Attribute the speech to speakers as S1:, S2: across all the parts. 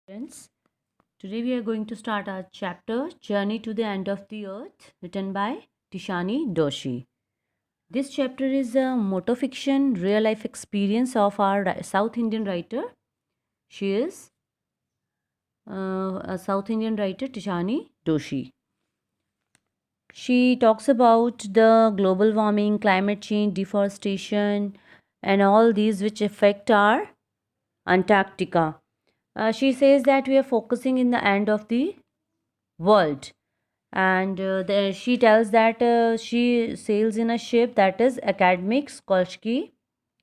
S1: Friends, today we are going to start our chapter Journey to the End of the Earth, written by Tishani Doshi. This chapter is a motofiction real life experience of our South Indian writer. She is a South Indian writer, Tishani Doshi. She talks about the global warming, climate change, deforestation, and all these which affect our Antarctica. She says that we are focusing in the end of the world, and she tells that she sails in a ship that is academic Skolsky.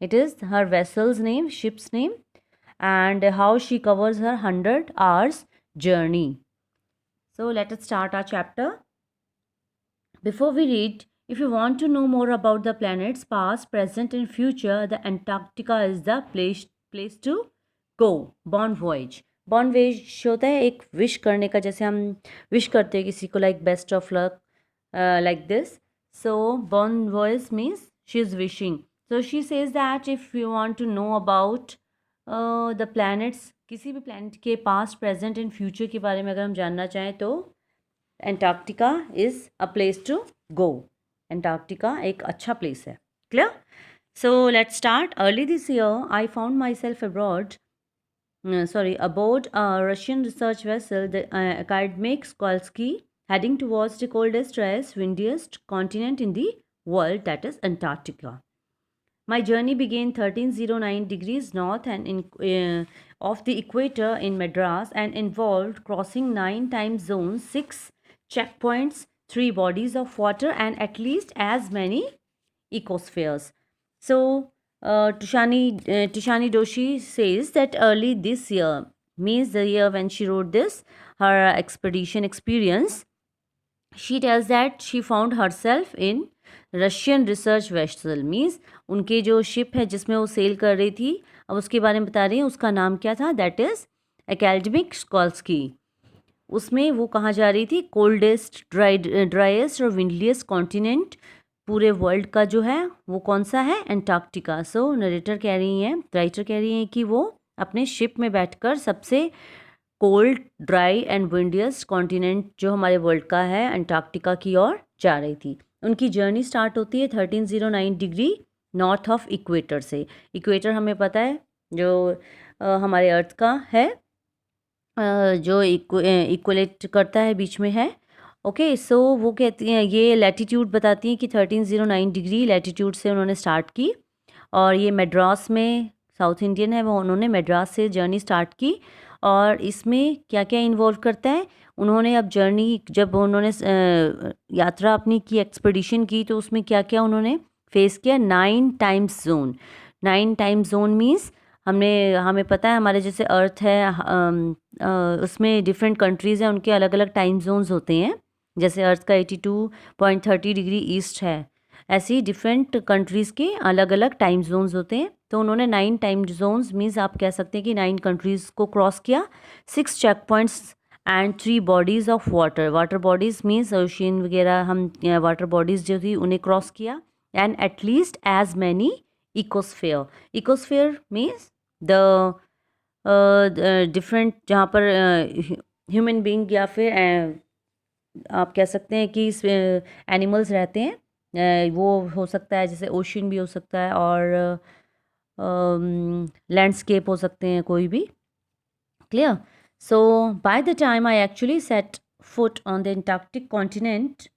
S1: It is her vessel's name, ship's name, and how she covers her 100 hours journey. So let us start our chapter. Before we read, if you want to know more about the planets past, present and future, the Antarctica is the place to go. Bon voyage. Bon wish होता है एक wish करने का, जैसे हम wish करते हैं किसी को, like best of luck, like this. So bon voyage means she is wishing. So she says that if you want to know about the planets, किसी भी प्लैनेट के पास्ट प्रेजेंट एंड फ्यूचर के बारे में अगर हम जानना चाहें तो Antarctica is a place to go. Antarctica एक अच्छा प्लेस है. Clear? So let's start. Early this year I found myself abroad aboard a Russian research vessel, the academic Skolsky, heading towards the coldest, driest, windiest continent in the world, that is Antarctica. My journey began 1309 degrees north of the equator in Madras and involved crossing 9 time zones, 6 checkpoints, 3 bodies of water, and at least as many ecospheres. So, Tishani Doshi says that early this year, means the year when she wrote this, her expedition experience, she tells that she found herself in Russian research vessel. means उनके जो ship है जिसमें वो cell कर रही थी, अब उसके बारे में बता रही हैं. उसका नाम क्या था? That is Akademik Shokalskiy. उसमें वो कहाँ जा रही थी? कोल्डेस्ट, ड्राइएस्ट और विंडलीस्ट कॉन्टिनेंट पूरे वर्ल्ड का जो है वो कौन सा है? एंटार्क्टिका. सो राइटर कह रही हैं कि वो अपने शिप में बैठकर सबसे कोल्ड, ड्राई एंड विंडियस्ट कॉन्टिनेंट जो हमारे वर्ल्ड का है, एंटार्क्टिका की ओर जा रही थी. उनकी जर्नी स्टार्ट होती है 1309 डिग्री नॉर्थ ऑफ इक्वेटर से. इक्वेटर हमें पता है जो हमारे अर्थ का है, जो इक्वलेट करता है, बीच में है. ओके. सो वो कहती हैं, ये लैटीट्यूड बताती हैं कि 1309 डिग्री लैटीट्यूड से उन्होंने स्टार्ट की, और ये मद्रास में, साउथ इंडियन है वो, उन्होंने मद्रास से जर्नी स्टार्ट की. और इसमें क्या क्या इन्वॉल्व करता है? उन्होंने अब जर्नी, जब उन्होंने यात्रा अपनी की, एक्सपेडिशन की, तो उसमें क्या क्या उन्होंने फेस किया? 9 times zone. 9 time zone means हमें पता है हमारे जैसे अर्थ है, उसमें डिफरेंट कंट्रीज़ हैं, उनके अलग अलग टाइम जोन्स होते हैं. जैसे अर्थ का 82.30 डिग्री ईस्ट है, ऐसी डिफरेंट कंट्रीज़ के अलग अलग टाइम जोन्स होते हैं. तो उन्होंने 9 टाइम जोन्स मीन्स आप कह सकते हैं कि 9 कंट्रीज़ को क्रॉस किया, 6 checkpoints and 3 bodies of water. Water bodies means ocean वगैरह, हम वाटर बॉडीज़ जो थी उन्हें क्रॉस किया. And at least as many ecosphere. Ecosphere means the different, जहाँ पर ह्यूमन बींग या फिर आप कह सकते हैं कि एनिमल्स रहते हैं, वो हो सकता है, जैसे ओशियन भी हो सकता है, और लैंडस्केप हो सकते हैं, कोई भी. Clear? So by the time I actually set foot on the Antarctic continent,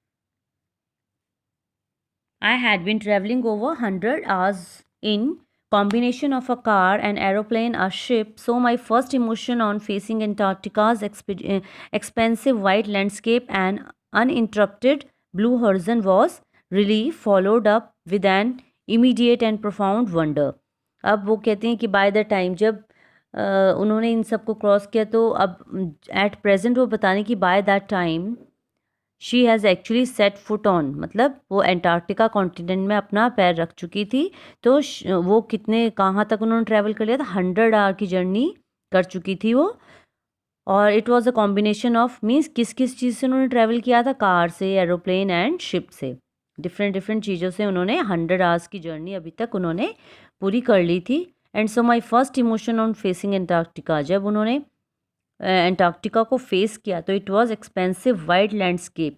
S1: I had been traveling over 100 hours in combination of a car, an aeroplane, a ship. So my first emotion on facing Antarctica's expansive white landscape and uninterrupted blue horizon was relief, followed up with an immediate and profound wonder. अब वो कहते हैं कि by the time, जब उन्होंने इन सब को cross किया, तो अब एट प्रेजेंट वो बताने कि by that time she has actually set foot on, मतलब वो एंटार्क्टिका कॉन्टिनेंट में अपना पैर रख चुकी थी. तो वो कितने, कहाँ तक उन्होंने ट्रैवल कर लिया था? 100 आवर की जर्नी कर चुकी थी वो. और it was a combination of, means किस किस चीज़ से उन्होंने ट्रैवल किया था? कार से, एरोप्लेन एंड शिप से. डिफरेंट चीज़ों से उन्होंने 100 आवर्स की जर्नी अभी तक उन्होंने पूरी कर ली थी. And so my first emotion on facing Antarctica, जब उन्होंने एंटार्क्टिका को फेस किया तो it was expensive wide landscape.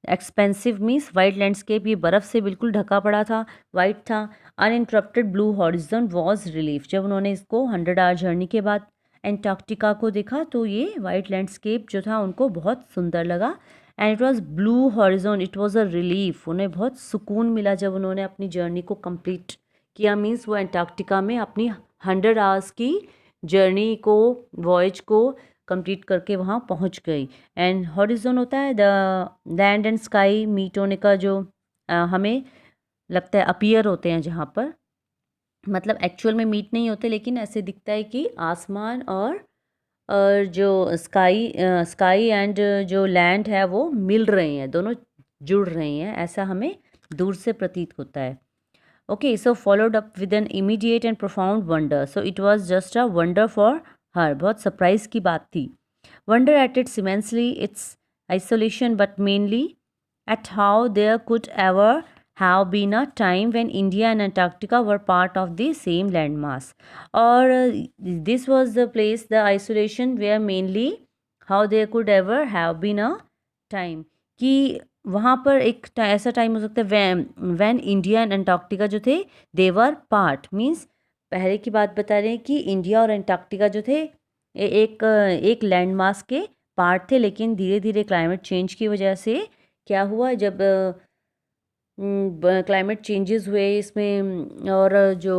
S1: Expensive means white landscape, ये बर्फ़ से बिल्कुल ढका पड़ा था, वाइट था। Uninterrupted blue horizon was relief. जब उन्होंने इसको 100 आवर जर्नी के बाद एंटार्क्टिका को देखा तो ये वाइट लैंडस्केप जो था उनको बहुत सुंदर लगा। And it was blue horizon, it was a relief. उन्हें बहुत सुकून मिला जब उन्होंने अपनी जर्नी को कंप्लीट किया। मीन्स वो एंटार्क्टिका में अपनी 100 आवर्स की जर्नी को, वॉयज को कंप्लीट करके वहाँ पहुँच गई। एंड हॉरिजॉन होता है the land and sky meet होने का, जो हमें लगता है अपीयर होते हैं जहाँ पर, मतलब एक्चुअल में मीट नहीं होते लेकिन ऐसे दिखता है कि आसमान और जो स्काई एंड जो लैंड है वो मिल रहे हैं, दोनों जुड़ रहे हैं, ऐसा हमें दूर से प्रतीत होता है। Okay, so followed up with an immediate and profound wonder. So it was just a wonder for her, बहुत सरप्राइज की बात थी। Wonder at its immensely its isolation, but mainly at how there could ever have been a time when India and Antarctica were part of the same landmass. Or this was the place, the isolation, where mainly how there could ever have been a time कि वहाँ पर एक ऐसा time हो सकता है van India and Antarctica जो थे देवर पार्ट, मीन्स पहले की बात बता रहे हैं कि इंडिया और अंटार्कटिका जो थे एक लैंड मास के पार्ट थे, लेकिन धीरे धीरे क्लाइमेट चेंज की वजह से क्या हुआ, जब क्लाइमेट चेंजेस हुए इसमें और जो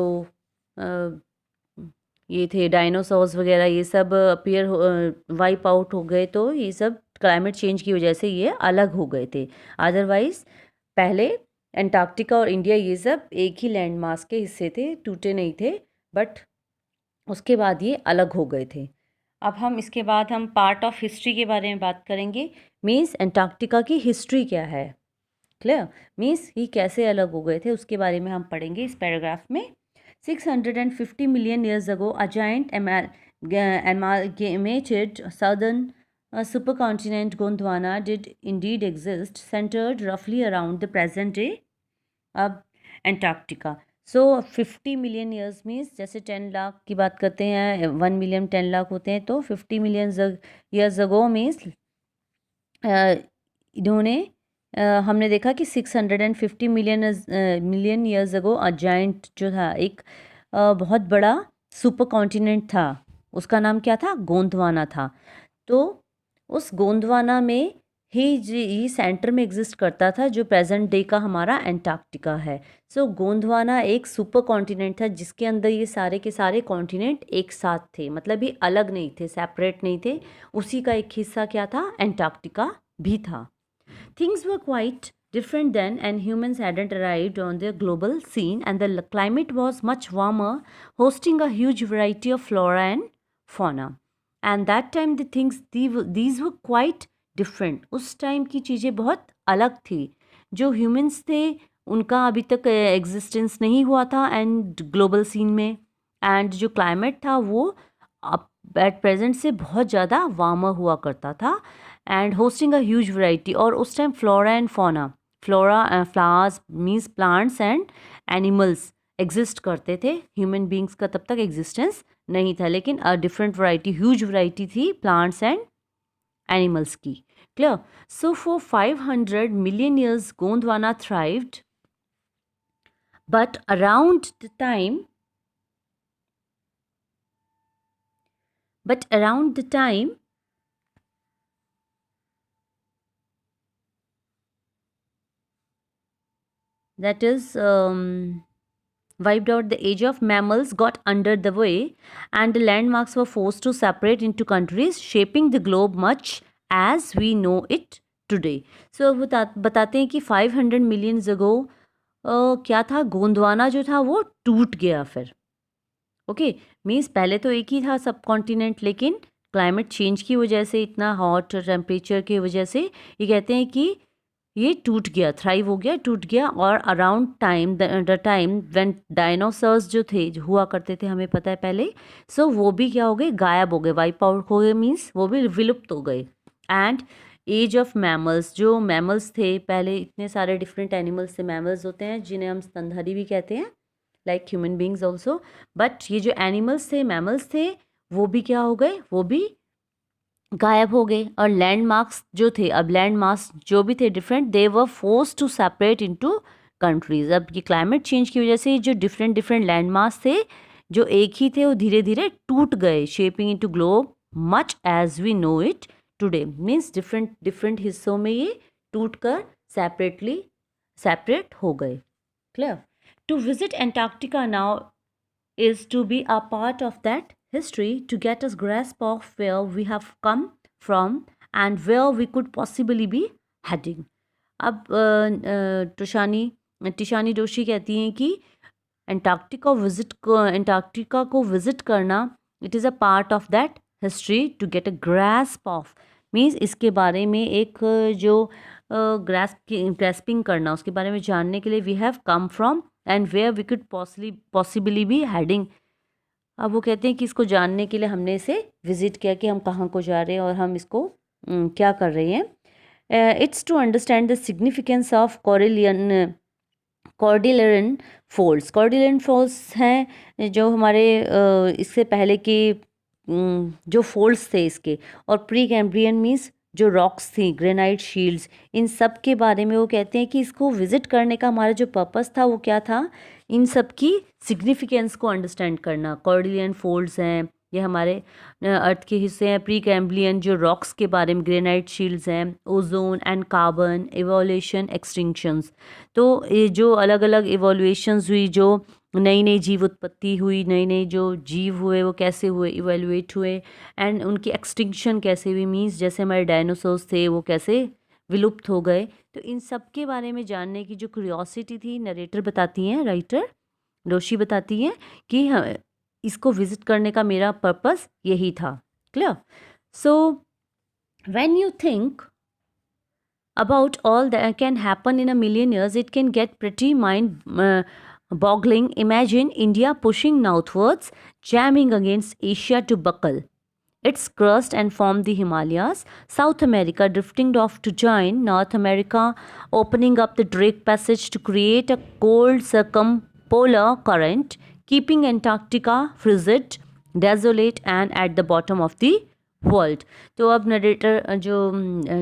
S1: ये थे डायनासोर्स वगैरह ये सब अपीयर वाइप आउट हो गए, तो ये सब क्लाइमेट चेंज की वजह से ये अलग हो गए थे। अदरवाइज पहले अंटार्कटिका और इंडिया ये सब एक ही लैंड मास के हिस्से थे, टूटे नहीं थे, बट उसके बाद ये अलग हो गए थे। अब इसके बाद हम पार्ट ऑफ हिस्ट्री के बारे में बात करेंगे। मीन्स अंटार्कटिका की हिस्ट्री क्या है, क्लियर, मीन्स ये कैसे अलग हो गए थे उसके बारे में हम पढ़ेंगे इस पैराग्राफ में। 650 million years ago, a giant amalgamated southern supercontinent Gondwana did indeed exist, centered roughly around the present day अब Antarctica. सो 50 मिलियन ईयर्स मीन्स जैसे 10 लाख की बात करते हैं, 1 मिलियन 10 लाख होते हैं, तो 50 मिलियन ईयर्स अगो मीन्स इन्होंने हमने देखा कि 650 million years ago a giant जो था एक बहुत बड़ा सुपर कॉन्टिनेंट था, उसका नाम क्या था, गोंदवाना था। तो उस गोंदवाना में ही सेंटर में एग्जिस्ट करता था जो प्रेजेंट डे का हमारा एंटार्क्टिका है। सो गोंदवाना एक सुपर कॉन्टिनेंट था जिसके अंदर ये सारे के सारे कॉन्टिनेंट एक साथ थे, मतलब ये अलग नहीं थे, सेपरेट नहीं थे। उसी का एक हिस्सा क्या था, एंटार्क्टिका भी था। Things were quite different then, and humans hadn't arrived on the global scene, and the climate was much warmer, hosting a huge variety of flora and fauna. And that time the things these were quite different. उस time की चीज़ें बहुत अलग थी। जो humans थे उनका अभी तक एग्जिस्टेंस नहीं हुआ था एंड ग्लोबल सीन में, एंड जो क्लाइमेट था वो एट प्रेजेंट से बहुत ज़्यादा वार्मर हुआ करता था, and hosting a huge variety. और उस time flora and fauna, flora flowers means plants and animals exist करते थे। ह्यूमन बींग्स का तब तक एग्जिस्टेंस नहीं था, लेकिन डिफरेंट वैरायटी, ह्यूज वैरायटी थी प्लांट्स एंड एनिमल्स की, clear. So for 500 million years Gondwana thrived, but around the time that is wiped out, the age of mammals got under the way and the landmarks were forced to separate into countries, shaping the globe much as we know it today. So बताते हैं कि 500 million अगो क्या था, गोंदवाना जो था वो टूट गया फिर। ओके, मीन्स पहले तो एक ही था सब कॉन्टिनेंट, लेकिन क्लाइमेट चेंज की वजह से, इतना हॉट टेम्परेचर की वजह से ये कहते हैं कि ये टूट गया, थ्राइव हो गया, टूट गया। और around time the time when dinosaurs जो थे, जो हुआ करते थे हमें पता है पहले, सो वो भी क्या हो गए, गायब हो गए, वाइप आउट हो गए, मीन्स वो भी विलुप्त हो गए। एंड एज ऑफ मैमल्स, जो मैमल्स थे पहले, इतने सारे डिफरेंट एनिमल्स से मैमल्स होते हैं जिन्हें हम स्तनधारी भी कहते हैं, like human beings also, but ये जो एनिमल्स थे, मैमल्स थे, वो भी क्या हो गए, वो भी गायब हो गए, और लैंडमार्क्स जो थे, अब लैंडमार्क्स जो भी थे different, they were force to separate into countries. अब ये क्लाइमेट चेंज की वजह से जो डिफरेंट डिफरेंट लैंडमार्क्स थे जो एक ही थे वो धीरे धीरे टूट गए, shaping into globe much as we know it today. Means different different हिस्सों में ये टूट कर सेपरेट हो गए। Clear? To visit Antarctica now is to be a part of that history, to get a grasp of where we have come from and where we could possibly be heading. अब टिशानी जोशी कहती हैं कि Antarctica को visit करना, it is a part of that history to get a grasp of, means इसके बारे में एक जो ग्रास्पिंग करना, उसके बारे में जानने के लिए we have come from and where we could possibly be heading. अब वो कहते हैं कि इसको जानने के लिए हमने इसे विजिट किया कि हम कहाँ को जा रहे हैं और हम इसको क्या कर रहे हैं। It's to understand the significance of cordilleran folds. Cordilleran folds हैं जो हमारे इससे पहले के जो फोल्ड्स थे इसके, और प्री कैम्ब्रियन मीन्स जो रॉक्स थी, ग्रेनाइट शील्ड्स, इन सब के बारे में वो कहते हैं कि इसको विजिट करने का हमारा जो पर्पस था वो क्या था, इन सब की सिग्निफिकेंस को अंडरस्टैंड करना। कॉर्डिलियन फोल्ड्स हैं, ये हमारे अर्थ के हिस्से हैं। प्री कैम्ब्रियन जो रॉक्स के बारे में, ग्रेनाइट शील्ड्स हैं, ozone and carbon, evolution, extinctions. तो ये जो अलग अलग इवोल्यूशंस हुई, जो नई नई जीव उत्पत्ति हुई, नई नई जो जीव हुए वो कैसे हुए, इवेल्युएट हुए, एंड उनकी एक्सटिंक्शन कैसे हुई, मीन्स जैसे हमारे डायनासोर्स थे वो कैसे विलुप्त हो गए। तो इन सब के बारे में जानने की जो क्यूरियोसिटी थी, नरेटर बताती हैं, राइटर जोशी बताती हैं कि इसको विजिट करने का मेरा पर्पस यही था। Clear? So when you think about all that can happen in a million years, it can get pretty mind boggling. Imagine India pushing northwards, jamming against Asia to buckle its crust and form the Himalayas, South America drifting off to join North America, opening up the Drake Passage to create a cold circumpolar current, keeping Antarctica frigid, desolate, and at the bottom of the world. तो अब narrator जो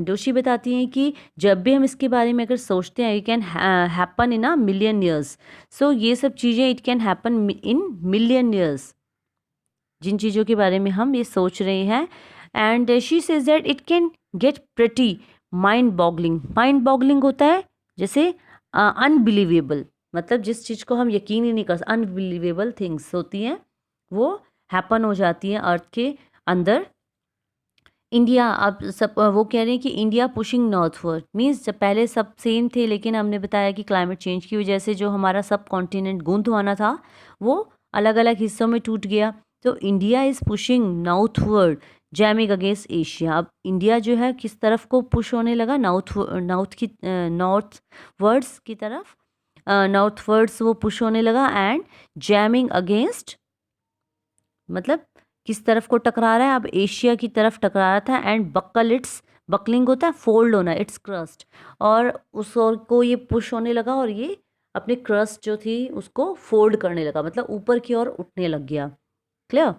S1: जोशी बताती हैं कि जब भी हम इसके बारे में अगर सोचते हैं, it can happen in a million years. So ये सब चीज़ें it can happen in million years, जिन चीज़ों के बारे में हम ये सोच रहे हैं। And she says that it can get pretty mind boggling. Mind boggling होता है जैसे अनबिलीवेबल, मतलब जिस चीज़ को हम यकीन ही नहीं कर सकते, अनबिलीवेबल थिंग्स होती हैं वो हैपन हो जाती हैं अर्थ के अंदर। इंडिया, अब सब वो कह रहे हैं कि इंडिया पुशिंग नॉर्थवर्ड मीन्स जब पहले सब सेम थे, लेकिन हमने बताया कि क्लाइमेट चेंज की वजह से जो हमारा सब कॉन्टिनेंट गोंदवाना था वो अलग अलग हिस्सों में टूट गया। तो India is pushing northward, jamming against Asia. अब इंडिया जो है किस तरफ को पुश होने लगा, नॉर्थ वर्ड्स की तरफ, नॉर्थ वर्ड्स वो पुश होने लगा, एंड जैमिंग अगेंस्ट मतलब किस तरफ को टकरा रहा है, अब एशिया की तरफ टकरा रहा था। एंड बक्कल, इट्स बकलिंग होता है फोल्ड होना, इट्स क्रस्ट, और उस और को ये पुश होने लगा और ये अपने क्रस्ट जो थी उसको फोल्ड करने लगा, मतलब ऊपर की ओर उठने लग गया। Clear?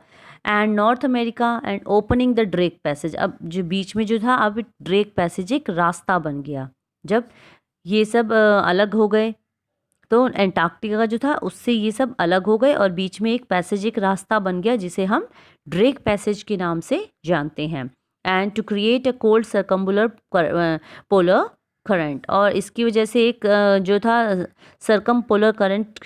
S1: And north America and opening the Drake passage, अब जो बीच में जो था अब ड्रेक पैसेज एक रास्ता बन गया। जब ये सब अलग हो गए तो एंटार्क्टिका का जो था उससे ये सब अलग हो गए और बीच में एक पैसेज, एक रास्ता बन गया जिसे हम ड्रेक पैसेज के नाम से जानते हैं। And to create a cold circumpolar polar current, और इसकी वजह से एक जो था सरकम पोलर करंट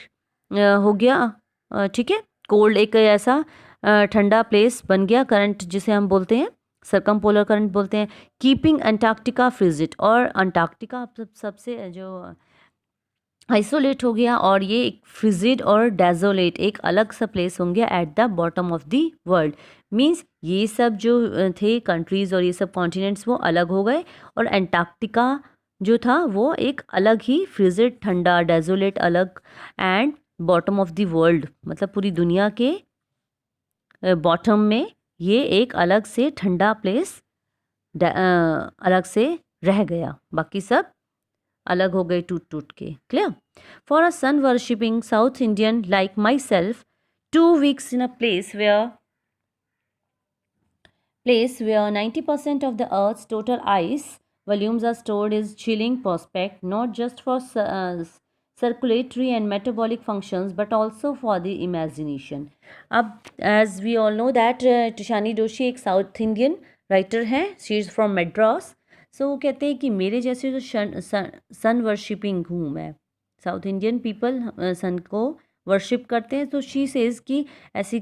S1: हो गया। ठीक है, कोल्ड एक ऐसा ठंडा प्लेस बन गया, करंट जिसे हम बोलते हैं सरकम पोलर करंट बोलते हैं। कीपिंग अंटार्क्टिका फ्रिजिड, और अंटार्क्टिका सबसे जो आइसोलेट हो गया और ये एक फ्रिजिड और डेजोलेट, एक अलग सा प्लेस हो गया at the bottom of the world. Means ये सब जो थे कंट्रीज़ और ये सब कॉन्टिनेंट्स वो अलग हो गए, और एंटार्क्टिका जो था वो एक अलग ही फ्रिजिड, ठंडा, डेजोलेट अलग, and bottom of the world मतलब पूरी दुनिया के बॉटम में ये एक अलग से ठंडा प्लेस अलग से रह गया, बाकी सब अलग हो गए टूट टूट के। Clear? For a sun worshipping South Indian like myself, 2 weeks in a place where place where 90% of the Earth's total ice volumes are stored is chilling prospect, not just for circulatory and metabolic functions but also for the imagination. अब as we all know that Tishani Doshi एक south Indian writer हैं, she is from Madras. सो वो कहते हैं कि मेरे जैसे जो सन वर्शिपिंग हूँ मैं, साउथ इंडियन पीपल सन को वर्शिप करते हैं. तो शी सेज कि ऐसे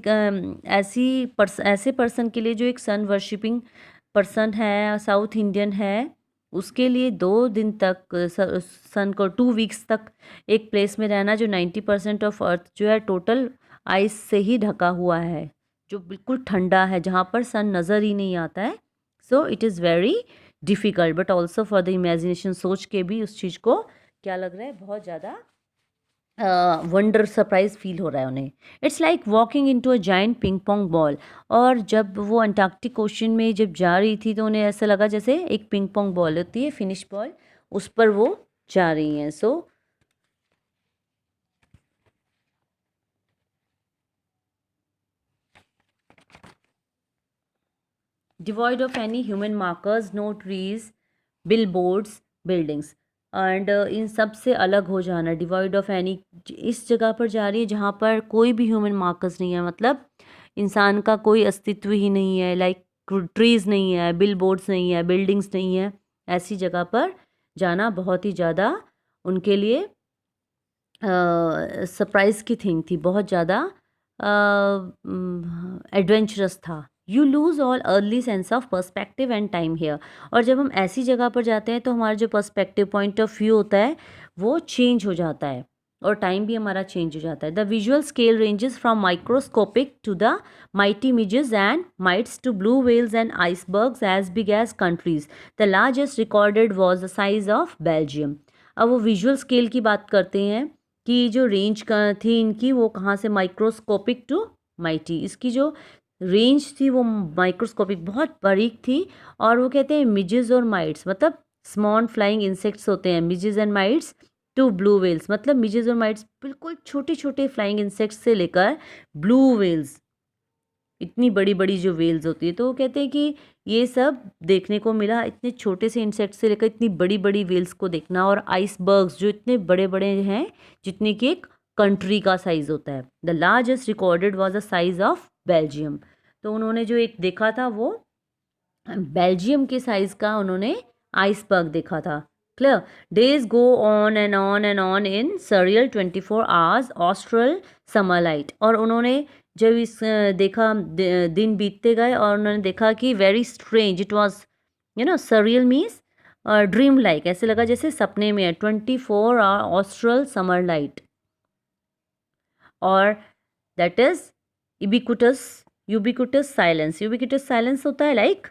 S1: पर्सन के लिए जो एक सन वर्शिपिंग पर्सन है, साउथ इंडियन है, उसके लिए 2 दिन तक सन को 2 वीक्स तक एक प्लेस में रहना जो 90% ऑफ अर्थ जो है टोटल आइस से ही ढका हुआ है, जो बिल्कुल ठंडा है, जहाँ पर सन नज़र ही नहीं आता है. So it is very difficult but also for the imagination. सोच के भी उस चीज़ को क्या लग रहा है, बहुत ज़्यादा वंडर सरप्राइज फील हो रहा है उन्हें. It's like walking into a giant ping pong ball. और जब वो अंटार्कटिक ओशन में जब जा रही थी तो उन्हें ऐसा लगा जैसे एक पिंग पोंग बॉल होती है, फिनिश बॉल, उस पर वो जा रही हैं. सो devoid of any human markers, no trees, billboards, buildings. And in सब से अलग हो जाना, डिवॉइड ऑफ एनी, इस जगह पर जा रही है जहाँ पर कोई भी ह्यूमन मार्कर्स नहीं है, मतलब इंसान का कोई अस्तित्व ही नहीं है. लाइक ट्रीज़ नहीं है, बिल बोर्ड्स नहीं है, बिल्डिंग्स नहीं है. ऐसी जगह पर जाना बहुत ही ज़्यादा उनके लिए सरप्राइज़ की थिंग थी, बहुत ज़्यादा एडवेंचरस था. You lose all early sense of perspective and time here. और जब हम ऐसी जगह पर जाते हैं तो हमारा जो पर्सपेक्टिव पॉइंट ऑफ व्यू होता है वो चेंज हो जाता है और टाइम भी हमारा चेंज हो जाता है. The visual scale ranges from microscopic to the mighty midges and mites to blue whales and icebergs as big as countries. The largest recorded was the size of Belgium. अब वो visual scale की बात करते हैं कि जो range का थी इनकी वो कहाँ से, माइक्रोस्कोपिक टू माइटी, इसकी जो रेंज थी वो माइक्रोस्कोपिक बहुत बारीक थी. और वो कहते हैं मिजेस और माइट्स, मतलब स्मॉल फ्लाइंग इंसेक्ट्स होते हैं midges and mites, to blue whales, मतलब मिजेस और माइट्स बिल्कुल छोटे छोटे फ्लाइंग इंसेक्ट्स से लेकर ब्लू वेल्स, इतनी बड़ी बड़ी जो वेल्स होती है. तो वो कहते हैं कि ये सब देखने को मिला, इतने छोटे से इंसेक्ट से लेकर इतनी बड़ी बड़ी वेल्स को देखना. और आइसबर्ग्स जो इतने बड़े बड़े हैं जितने कि एक कंट्री का साइज़ होता है. The largest recorded was the size of Belgium. तो उन्होंने जो एक देखा था वो बेल्जियम के साइज़ का उन्होंने आइसबर्ग देखा था. Clear. Days go on and on and on in surreal 24 hours austral summer light. और उन्होंने जब इस देखा दिन बीतते गए और उन्होंने देखा कि very strange it was, surreal means dream like, ऐसे लगा जैसे सपने में है. 24 आवर ऑस्ट्रल समर लाइट. और that is ubiquitous silence. Ubiquitous silence होता है लाइक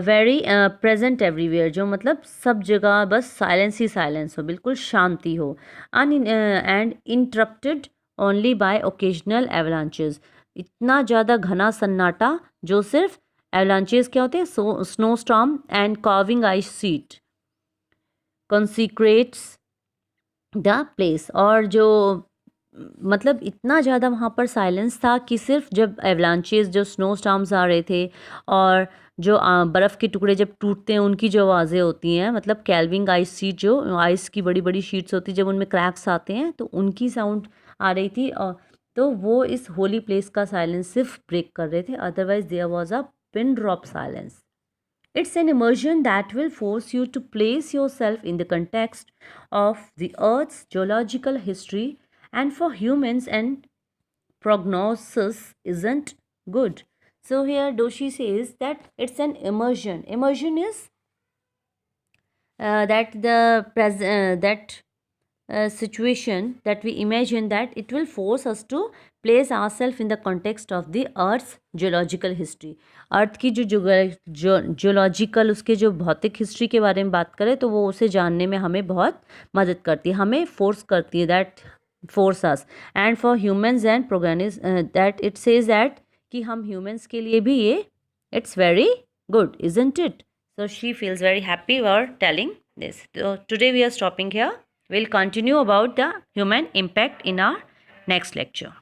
S1: वेरी प्रेजेंट एवरीवेयर, जो मतलब सब जगह बस साइलेंस ही साइलेंस हो, बिल्कुल शांति हो. And interrupted only by occasional avalanches. इतना ज़्यादा घना सन्नाटा जो सिर्फ एवलांचेस क्या होते हैं, snow storm and calving ice sheet consecrates the place. और जो मतलब इतना ज़्यादा वहाँ पर साइलेंस था कि सिर्फ जब एवलांचेस, जो स्नो स्टॉर्म्स आ रहे थे और जो बर्फ़ के टुकड़े जब टूटते हैं उनकी जो आवाज़ें होती हैं, मतलब कैल्विंग आइस शीट, जो आइस की बड़ी बड़ी शीट्स होती हैं, जब उनमें क्रैक्स आते हैं तो उनकी साउंड आ रही थी. और तो वो इस होली प्लेस का साइलेंस सिर्फ ब्रेक कर रहे थे, otherwise there was a pin drop silence. It's an immersion that will force you to place yourself in the context of the Earth's geological history, and for humans and prognosis isn't good. So here Doshi says that it's an immersion. Immersion is that situation that we imagine that it will force us to place ourselves in the context of the Earth's geological history. अर्थ की जो geological उसके जो भौतिक history के बारे में बात करें तो वो उसे जानने में हमें बहुत मदद करती है, हमें फोर्स करती है, that force us. And for humans and progenies that it says that कि हम ह्यूमंस के लिए भी ये it's very good, isn't it. So she feels very happy for telling this. So today we are stopping here. We'll continue about the human impact in our next lecture.